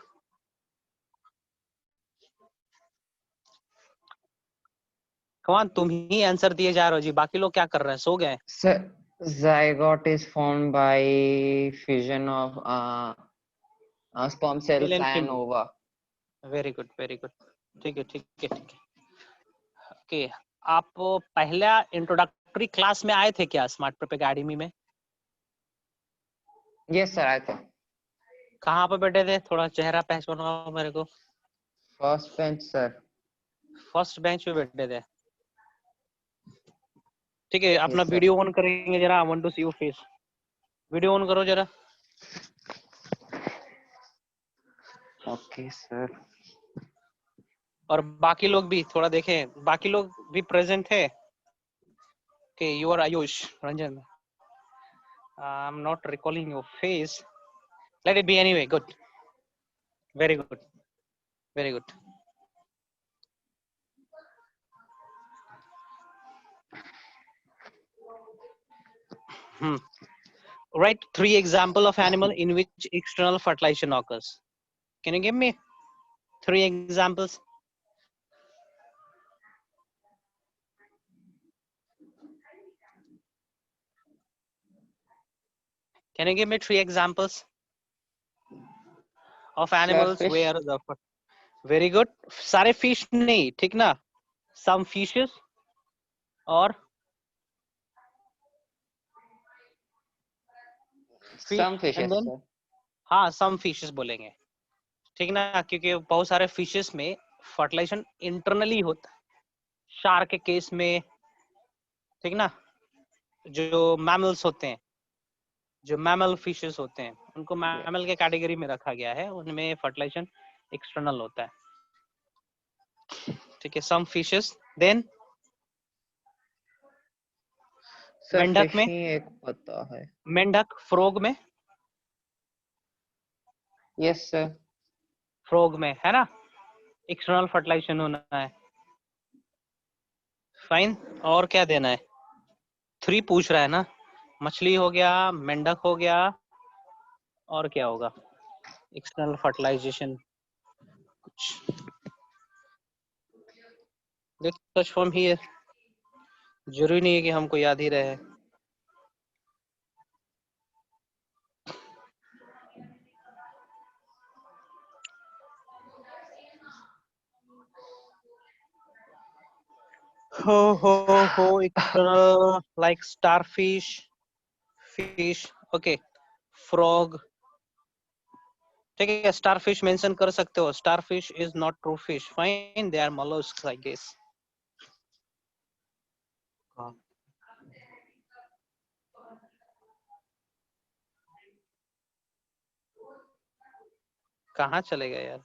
Come on, तुम ही आंसर दिए जा रहे हो जी, बाकी लोग क्या कर रहे हैं, सो गए? Sir, zygote is formed by fusion of sperm cells Male and and female. ova. Very good, very good. ठीक है, ठीक है, ठीक है। ओके, आप पहला इंट्रोडक्टरी क्लास में आए थे क्या स्मार्ट प्रेप एकेडमी में? Yes sir, आए थे। कहाँ पे बैठे थे? थोड़ा चेहरा पहचानो मेरे को। First bench sir. First bench पे बैठे थे, ठीक है। अपना Yes, sir. वीडियो ऑन करेंगे जरा, I want to see your face. Video on करो जरा। Okay sir. और बाकी लोग भी थोड़ा देखें, बाकी लोग भी प्रेजेंट है। Okay, you are Ayush Ranjan, I am not recalling your face, let it be anyway. Good, very good, very good. Write 3 example of animal in which external fertilization occurs. Can you give me 3 examples? Can you give me 3 examples of animals fish. where the very good? सारे fish नहीं, ठीक ना? Some fishes और fish Some fishes, and then sir. हाँ, some fishes बोलेंगे, ठीक ना? क्योंकि बहुत सारे fishes में fertilization internally होता है। शार्क के केस में, ठीक ना? जो mammals होते हैं, जो मैमल फिशेस होते हैं, उनको मैमल के कैटेगरी में रखा गया है, उनमें फर्टिलाइजेशन एक्सटर्नल होता है, ठीक है। सम फिशेस, देन सर मेंढक फिश में, ही एक पता है। मेंढक, फ्रॉग में, यस सर। फ्रॉग में है ना, एक्सटर्नल फर्टिलाइजेशन होना है। फाइन, और क्या देना है? 3 पूछ रहा है ना, मछली हो गया, मेंढक हो गया, और क्या होगा एक्सटर्नल फर्टिलाइजेशन? कुछ देख, सर्च फ्रॉम हियर, जरूरी नहीं है कि हमको याद ही रहे। हो external like starfish, fish, okay, frog, ठीक है। starfish मेंशन कर सकते हो, starfish is not true fish, fine, they are mollusks I guess। कहाँ चले गए यार?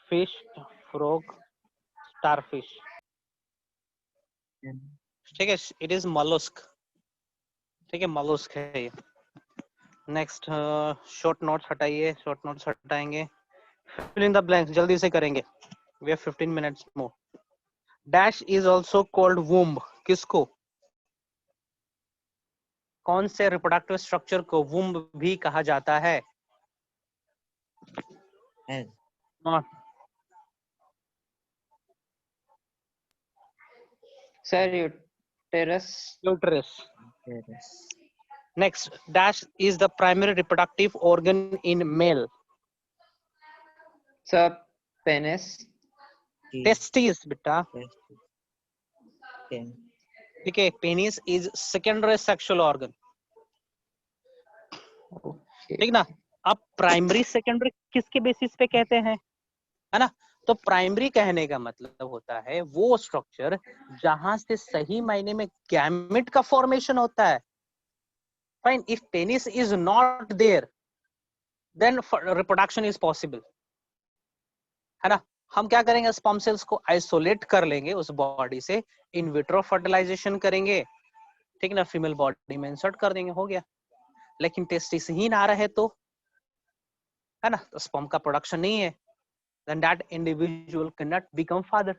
fish, frog, starfish, ठीक है, it is mollusk, ठीक है, mollusk है ये। नेक्स्ट, शॉर्ट नोट्स हटाइए, शॉर्ट नोट्स हटाएंगे, fill in the blanks जल्दी से करेंगे, we have 15 minutes more। dash is also called womb, किसको, कौन से रिप्रोडक्टिव स्ट्रक्चर को वुम्ब भी कहा जाता है? Sir uterus. Uterus. Next, dash is the primary reproductive organ in male? Sir penis. Testis बेटा, ठीक है। Penis is secondary sexual organ, ठीक ना। अब प्राइमरी सेकेंडरी किसके बेसिस पे कहते हैं, है ना? तो प्राइमरी कहने का मतलब होता है वो स्ट्रक्चर जहां से सही मायने में गैमेट का फॉर्मेशन होता है। Fine, if penis is not there then reproduction is possible, है ना। हम क्या करेंगे, स्पर्म सेल्स को आइसोलेट कर लेंगे उस बॉडी से, इन विट्रो फर्टिलाइजेशन करेंगे, ठीक ना, फीमेल बॉडी में इंसर्ट कर देंगे, हो गया। लेकिन टेस्टिस ही ना रहे तो, है ना, तो स्पर्म का प्रोडक्शन नहीं है, then that individual cannot become father,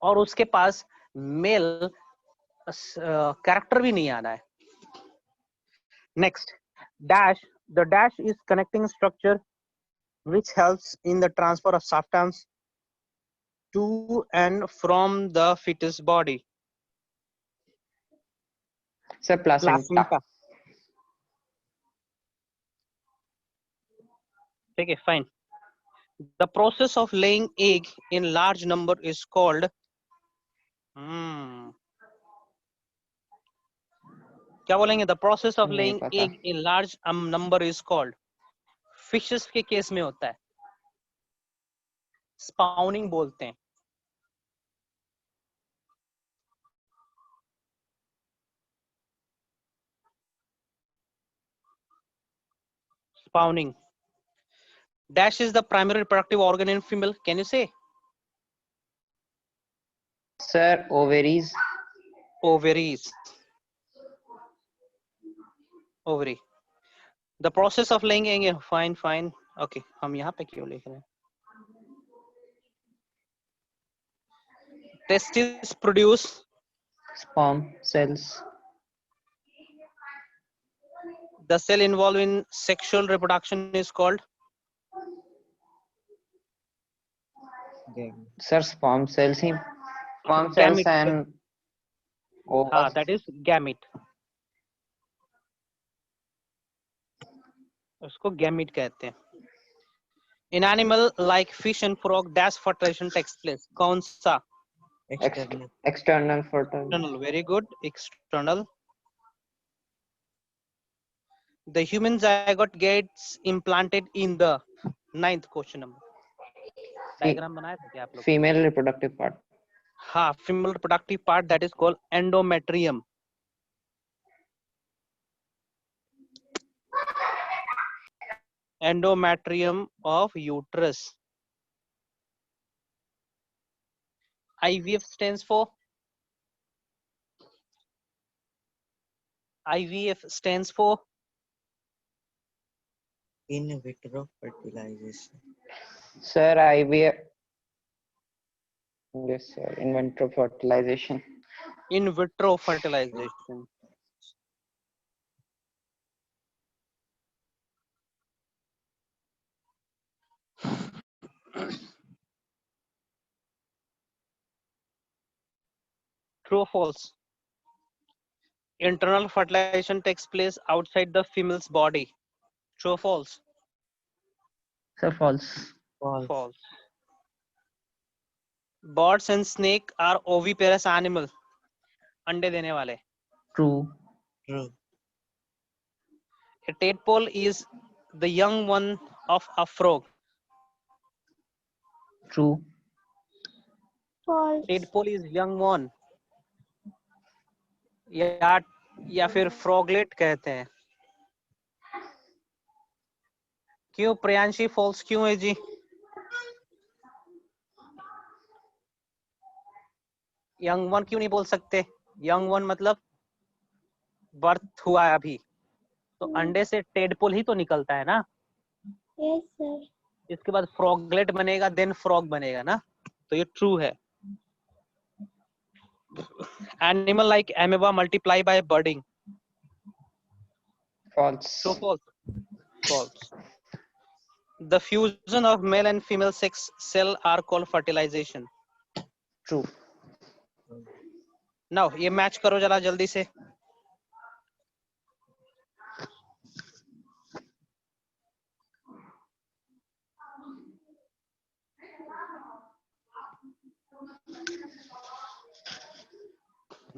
और उसके पास मेल कैरेक्टर भी नहीं आना है। Next, dash, the dash is connecting structure which helps in the transfer of substance to and from the fetus body। Sir placenta. Placenta, ठीक है, fine. The process of laying egg in large number is called क्या बोलेंगे? The process of नहीं laying पता। egg in large number is called, fishes के case में होता है, स्पाउनिंग बोलते हैं। spawning. Dash is the primary reproductive organ in female. Can you say? Sir, ovaries. Ovaries. Ovary. The process of laying egg. Fine, fine. Okay, हम यहाँ पे क्यों लिख रहे हैं? Testes produce Sperm cells. the cell involved in sexual reproduction is called Sir, sperm cells he. Sperm cells gamete. and हाँ, ovaries. that is gamete. उसको gamete कहते हैं. In animal like fish and frog, dash fertilization takes place. कौन सा? External. External fertilization. External. Very good. External. The human zygote gets implanted in the 9th question number. Diagram बनाया था क्या आप लोग? Female reproductive part. हाँ, female reproductive part that is called endometrium. Endometrium of uterus. IVF stands for? IVF stands for? In vitro fertilization. Sir, IVF. Yes, sir. In vitro fertilization. In vitro fertilization. True or false? Internal fertilization takes place outside the female's body. True or false? Sir, false. False. False. Birds and snake are oviparous animal. अंडे देने वाले. True. True. A tadpole is the young one of a frog. True. false, Tadpole is young one. या फिर फ्रॉगलेट कहते हैं. क्यों Priyanshi false क्यों है जी? यंग वन क्यों नहीं बोल सकते? यंग वन मतलब बर्थ हुआ है अभी, तो अंडे से टेडपोल ही तो निकलता है ना. yes sir, इसके बाद फ्रॉगलेट बनेगा, देन फ्रॉग बनेगा ना, तो ये ट्रू है. Animal like amoeba multiply by budding. False. True, false? False. The fusion of male and female sex cell are called fertilization. True. Now ये मैच करो जरा जल्दी से.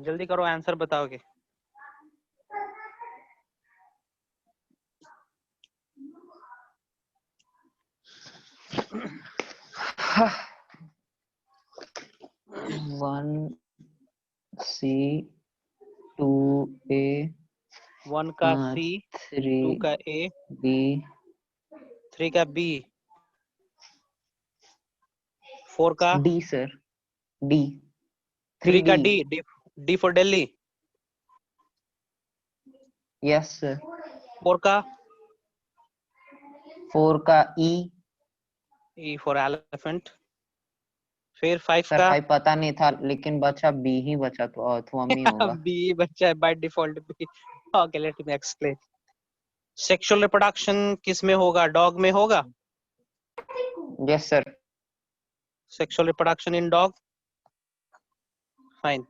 जल्दी करो, आंसर बताओगे. One C, two A, 1 का C, 2 three का A, B, 3 का B, 4 का D, sir. D. 3 का 3D. D for Delhi. Yes, sir. 4 का 4 का E. E for elephant. फिर 5 सर का 5 पता नहीं था, लेकिन बचा B ही बचा, तो अर्थवर्म ही होगा. B बच्चा है by default B. Okay, let me explain. Sexual reproduction किस में होगा? Dog में होगा? Yes, sir. Sexual reproduction in dog? Fine.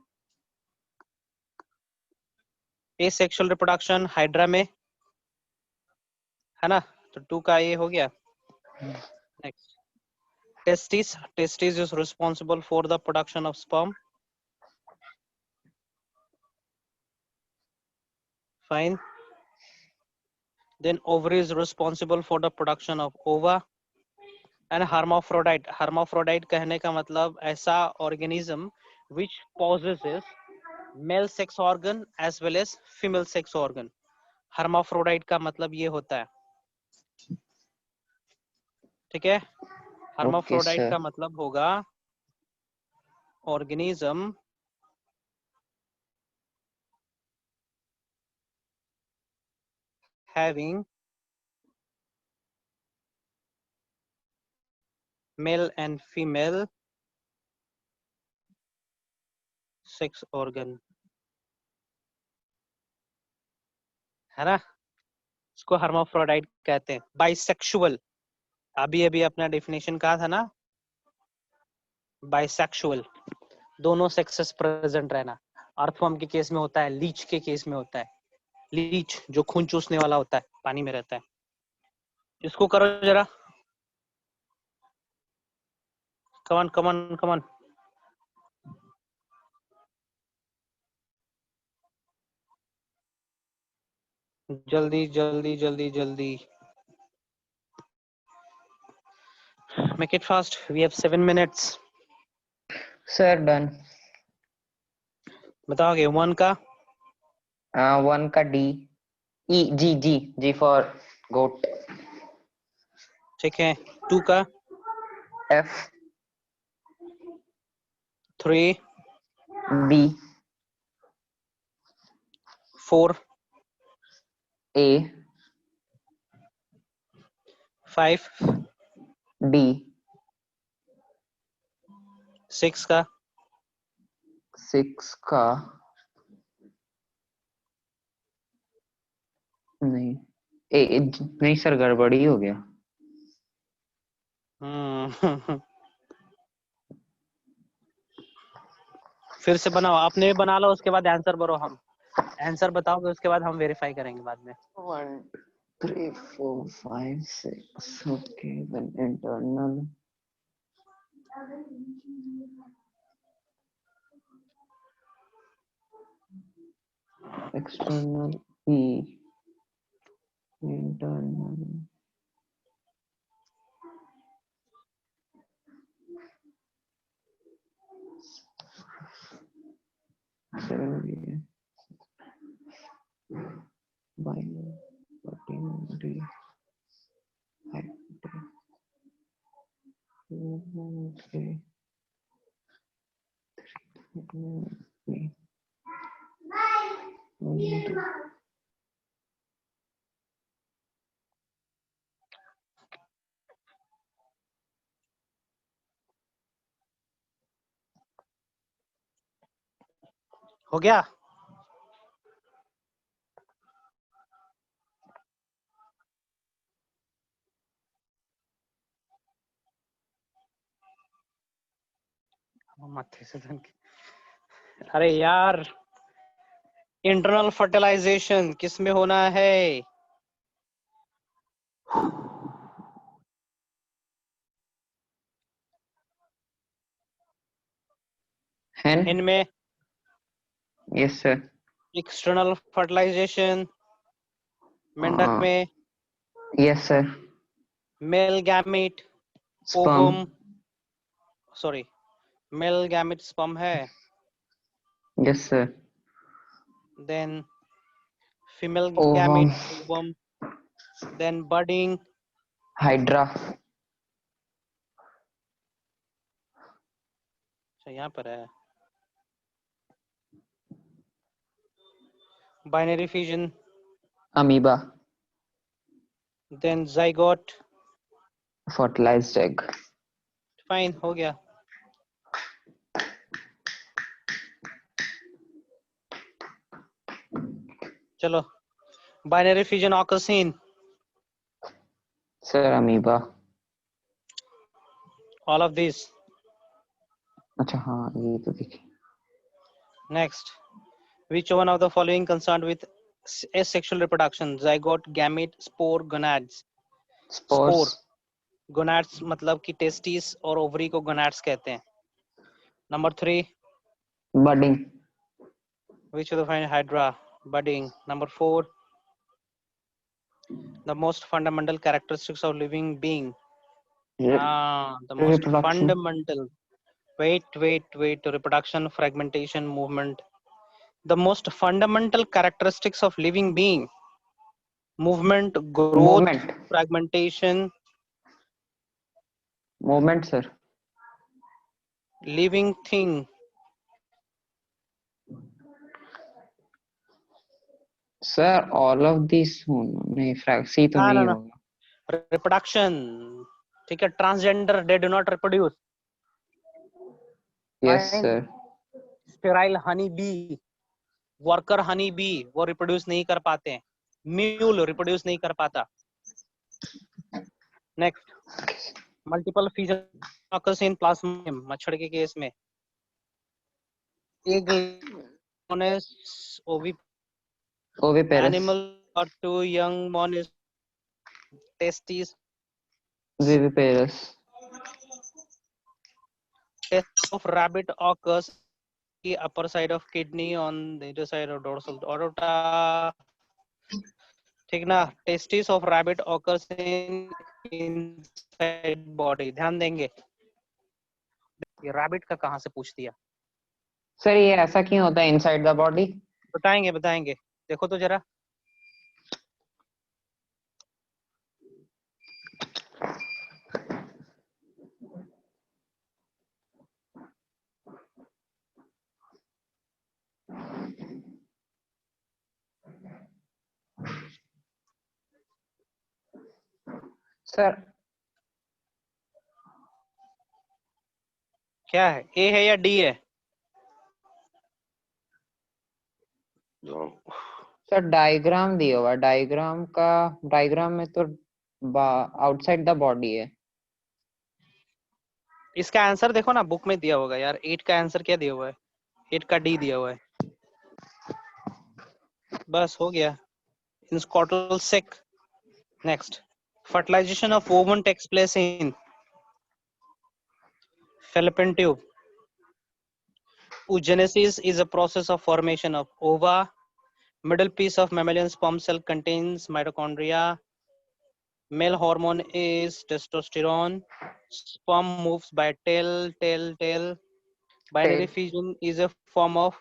Asexual reproduction hydra में है ना, तो 2 का ये हो गया. Next. Testis is responsible for the production of sperm. Fine. Then ovary is responsible for the production of ova. And hermaphrodite. Hermaphrodite कहने का मतलब ऐसा organism which possesses male sex organ as well as female sex organ. Hermaphrodite का मतलब ये होता है. ठीक है। Okay, hermaphrodite sir. का मतलब होगा organism having male and female sex organ, है ना, इसको हर्माफ्रोडाइट कहते हैं। बाइसेक्सुअल, अभी अभी अपना डेफिनेशन कहा था ना, बाइसेक्सुअल, दोनों सेक्सेस प्रेजेंट रहना। अर्थवर्म के केस में होता है, लीच के केस में होता है, लीच जो खून चूसने वाला होता है, पानी में रहता है। इसको करो जरा, कमान कमान कमान। जल्दी जल्दी जल्दी जल्दी, make it fast, we have 7 minutes। Sir, done. बताओगे 1 का? 1 का D, E, G for goat. ठीक है। 2 का? F, 3, B, 4, A, 5, D, 6 का? 6 का नहीं, नहीं सर, गड़बड़ी हो गया। फिर से बनाओ, आपने भी बना लो, उसके बाद आंसर भरो। हम आंसर बताओगे, उसके बाद हम वेरीफाई करेंगे बाद में। 1, 3, 4, 5, 6, okay, then internal. External E, internal. हो गया? अरे यार, इंटरनल फर्टिलाइजेशन किस में होना है? Hen? इनमें Yes sir. एक्सटर्नल फर्टिलाइजेशन, मेंढक में Yes sir. Male gamete Sperm. Ovum, sorry, male gamete sperm है, Yes sir. Then female Ovum. Gamete ovum, then budding, Hydra. यहाँ पर है, binary fusion, Amoeba. Then zygote. Fertilized egg. Fine, हो गया। चलो, binary fusion occurs in Sir, amoeba. all of these. अच्छा हाँ, ये तो देखिए। Next, which one of the following concerned with asexual reproduction? Zygote, gamete, spore, gonads. Spores. Spore, gonads मतलब कि testes और ovary को gonads कहते हैं। Number 3, Budding. which of the following? Hydra, budding. Number 4, the most fundamental characteristics of living being. The most Reproduction. fundamental. Wait. Reproduction, fragmentation, movement. The most fundamental characteristics of living being: movement, growth, Movement. fragmentation, Movement, sir. Living thing. Sir, all of these नहीं फ्रैक्सी तो ना नहीं ना होगा. Reproduction. ठीक है, transgender they do not reproduce. Yes, sir. Sterile honey bee, worker honey bee, वो reproduce नहीं कर पाते हैं. म्यूल रिप्रोड्यूस नहीं कर पाता. Next, multiple feature occurs in Plasmodium, मच्छर के केस में. एक Oviparous. animal or two young monos testes. Viviparous. Test of rabbit occurs the upper side of kidney on the other side of dorsal aorta. ठीक ना. Testis of rabbit occurs in inside body. ध्यान देंगे, ये rabbit का कहां से पूछ दिया. सर ये ऐसा क्यों होता है इनसाइड द बॉडी? बताएंगे. देखो तो जरा. सर क्या है, ए है या डी है? सर डायग्राम दिया हुआ, डायग्राम में तो आउटसाइड द बॉडी है. इसका आंसर देखो ना, बुक में दिया होगा यार. 8 का आंसर क्या दिया हुआ है? 8 का डी दिया हुआ है. बस हो गया. In scrotal sac. Next, fertilization of ovum takes place in fallopian tube. Oogenesis is a process of formation of ova. Middle piece of mammalian sperm cell contains mitochondria. Male hormone is testosterone. Sperm moves by tail. Binary fission is a form of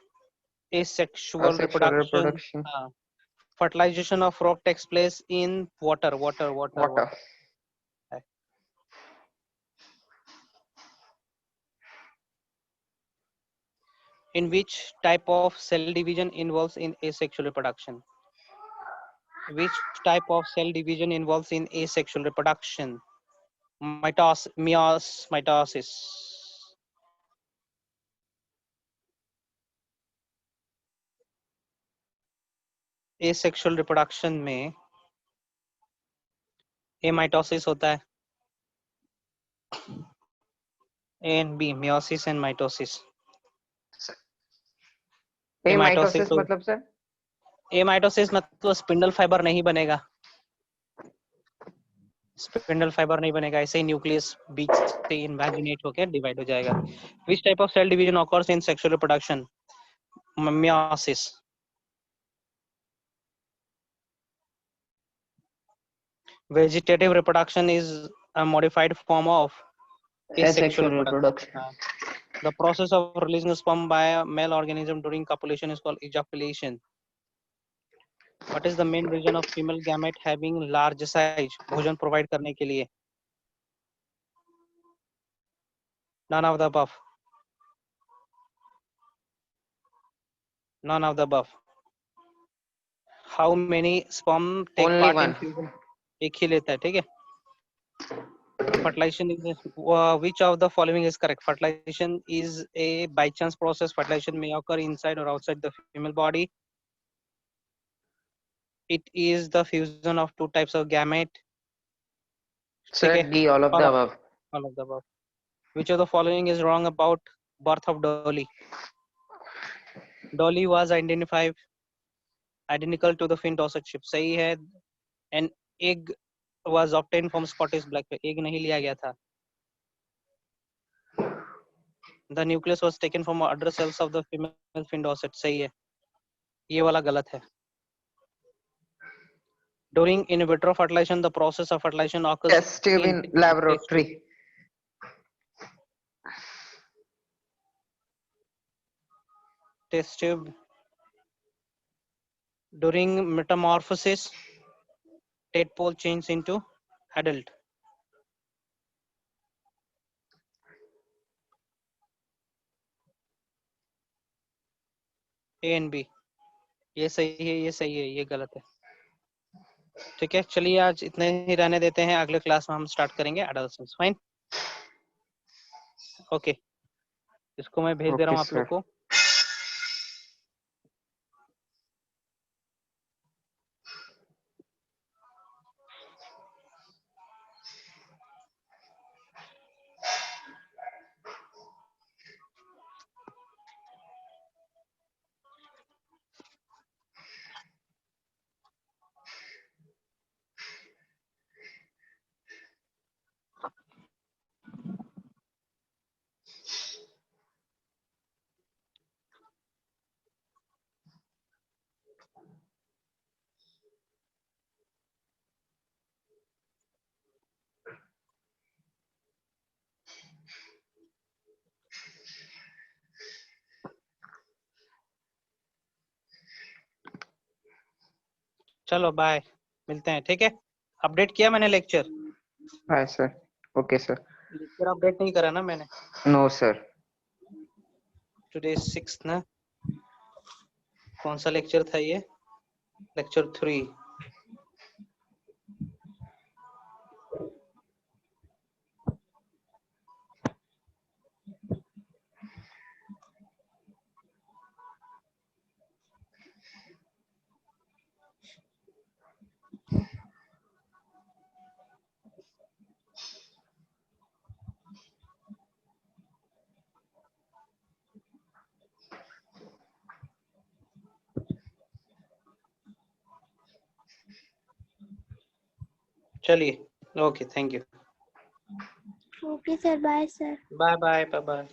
asexual reproduction. Fertilization of frog takes place in water. In which type of cell division involves in asexual reproduction? Which type of cell division involves in asexual reproduction? Mitosis. asexual reproduction में amitosis होता है. A and B, meiosis and mitosis. Amitosis मतलब sir? Amitosis मतलब spindle fibre नहीं बनेगा. ऐसे ही nucleus बीच से invaginate होकर डिवाइड हो जाएगा. Which type of cell division occurs in sexual reproduction? Meiosis. Vegetative reproduction is a modified form of asexual reproduction. The process of releasing sperm by a male organism during copulation is called ejaculation. What is the main reason of female gamete having large size? भोजन provide करने के लिए. None of the above. How many sperm take Only part one. in fusion? एक ही लेता है. ठीक है. Fertilization is which of the following is correct? Fertilization is a by chance process. Fertilization may occur inside or outside the female body. It is the fusion of two types of gamete. Sir, D, all of the above. All of the above. Which of the following is wrong about birth of Dolly? Dolly was identical to the Finn Dorset ship. सही है. An egg was obtained from Scottish blackfin. Egg नहीं लिया गया था. The nucleus was taken from other cells of the female Finn Dorset. सही है. ये वाला गलत है. During in vitro fertilization, the process of fertilization occurs Test tube in laboratory. Test tube. During metamorphosis, tadpole changes into adult. A and B, ये सही है, ये सही है, ये गलत है। ठीक है, चलिए आज इतने ही रहने देते हैं, अगले क्लास में हम स्टार्ट करेंगे एडोलसेंस। फाइन, ओके, इसको मैं भेज दे रहा ओके हूँ आप लोग सर। को। चलो बाय, मिलते हैं। ठीक है, अपडेट किया मैंने lecture? Hi sir. Okay sir. Lecture update नहीं करा ना मैंने? No sir. टुडे 6 ना, कौन सा लेक्चर था ये? लेक्चर 3। चलिए, okay, thank you, Okay, sir. Bye, sir. Bye bye bye bye.